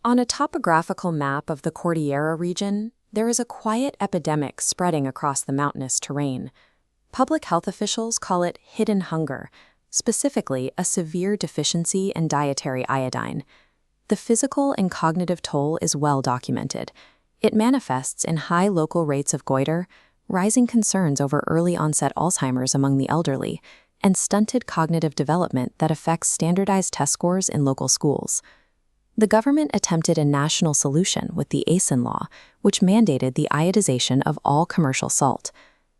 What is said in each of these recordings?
On a topographical map of the Cordillera region, there is a quiet epidemic spreading across the mountainous terrain. Public health officials call it hidden hunger, specifically a severe deficiency in dietary iodine. The physical and cognitive toll is well documented. It manifests in high local rates of goiter, rising concerns over early-onset Alzheimer's among the elderly, and stunted cognitive development that affects standardized test scores in local schools. The government attempted a national solution with the ASIN law, which mandated the iodization of all commercial salt.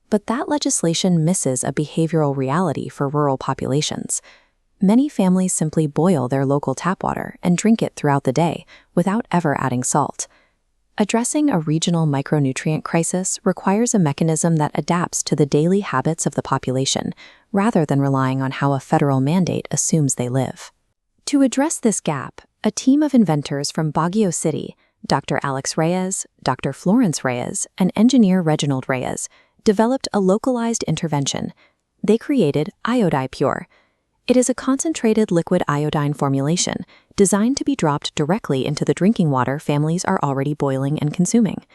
But that legislation misses a behavioral reality for rural populations. Many families simply boil their local tap water and drink it throughout the day without ever adding salt. Addressing a regional micronutrient crisis requires a mechanism that adapts to the daily habits of the population, rather than relying on how a federal mandate assumes they live. To address this gap, a team of inventors from Baguio City, Dr. Alex Reyes, Dr. Florence Reyes, and engineer Reginald Reyes, developed a localized intervention. They created IODIPURE. It is a concentrated liquid iodine formulation designed to be dropped directly into the drinking water families are already boiling and consuming.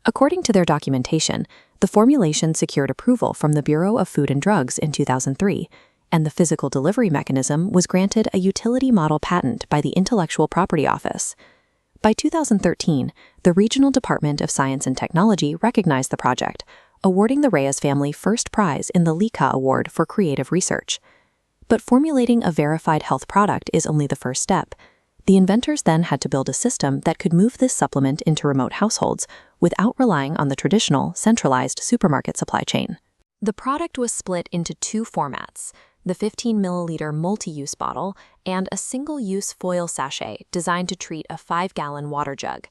According to their documentation, the formulation secured approval from the Bureau of Food and Drugs in 2003, and the physical delivery mechanism was granted a utility model patent by the Intellectual Property Office. By 2013, the Regional Department of Science and Technology recognized the project, awarding the Reyes family first prize in the LICA Award for Creative Research. But formulating a verified health product is only the first step. The inventors then had to build a system that could move this supplement into remote households without relying on the traditional, centralized supermarket supply chain. The product was split into two formats: the 15-milliliter multi-use bottle and a single-use foil sachet designed to treat a 5-gallon water jug.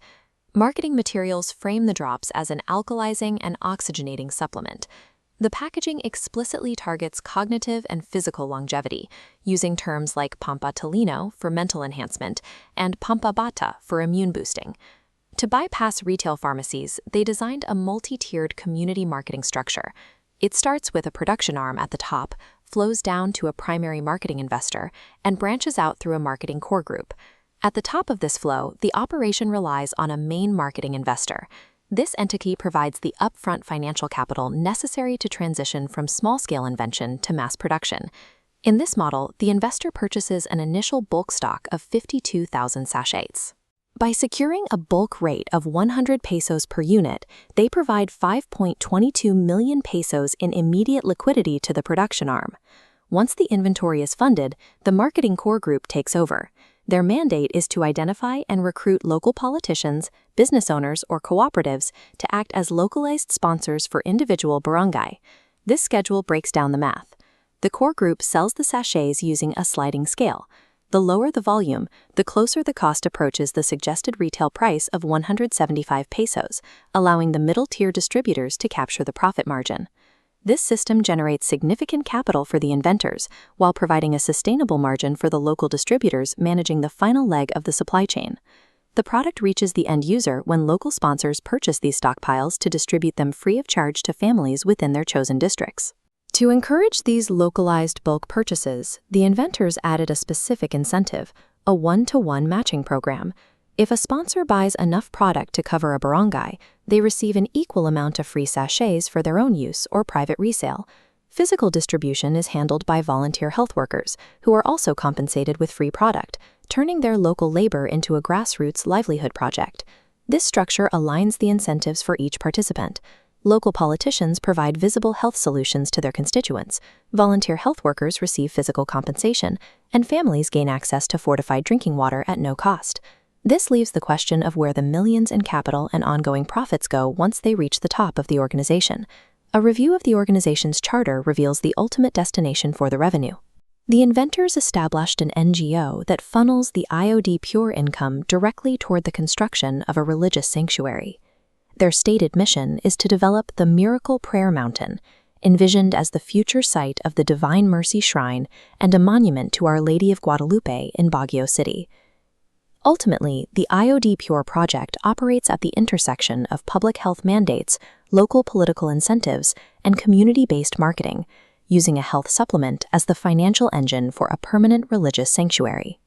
Marketing materials frame the drops as an alkalizing and oxygenating supplement. The packaging explicitly targets cognitive and physical longevity, using terms like Pampa Talino for mental enhancement and Pampa Bata for immune boosting. To bypass retail pharmacies, they designed a multi-tiered community marketing structure. It starts with a production arm at the top, flows down to a primary marketing investor, and branches out through a marketing core group. At the top of this flow, the operation relies on a main marketing investor. This entity provides the upfront financial capital necessary to transition from small-scale invention to mass production. In this model, the investor purchases an initial bulk stock of 52,000 sachets. By securing a bulk rate of 100 pesos per unit, they provide 5.22 million pesos in immediate liquidity to the production arm. Once the inventory is funded, the marketing core group takes over. Their mandate is to identify and recruit local politicians, business owners, or cooperatives to act as localized sponsors for individual barangay. This schedule breaks down the math. The core group sells the sachets using a sliding scale. The lower the volume, the closer the cost approaches the suggested retail price of 175 pesos, allowing the middle-tier distributors to capture the profit margin. This system generates significant capital for the inventors, while providing a sustainable margin for the local distributors managing the final leg of the supply chain. The product reaches the end user when local sponsors purchase these stockpiles to distribute them free of charge to families within their chosen districts. To encourage these localized bulk purchases, the inventors added a specific incentive, a one-to-one matching program. If a sponsor buys enough product to cover a barangay, they receive an equal amount of free sachets for their own use or private resale. Physical distribution is handled by volunteer health workers, who are also compensated with free product, turning their local labor into a grassroots livelihood project. This structure aligns the incentives for each participant. Local politicians provide visible health solutions to their constituents, volunteer health workers receive physical compensation, and families gain access to fortified drinking water at no cost. This leaves the question of where the millions in capital and ongoing profits go once they reach the top of the organization. A review of the organization's charter reveals the ultimate destination for the revenue. The inventors established an NGO that funnels the IODIPURE income directly toward the construction of a religious sanctuary. Their stated mission is to develop the Miracle Prayer Mountain, envisioned as the future site of the Divine Mercy Shrine and a monument to Our Lady of Guadalupe in Baguio City. Ultimately, the IODIPURE project operates at the intersection of public health mandates, local political incentives, and community-based marketing, using a health supplement as the financial engine for a permanent religious sanctuary.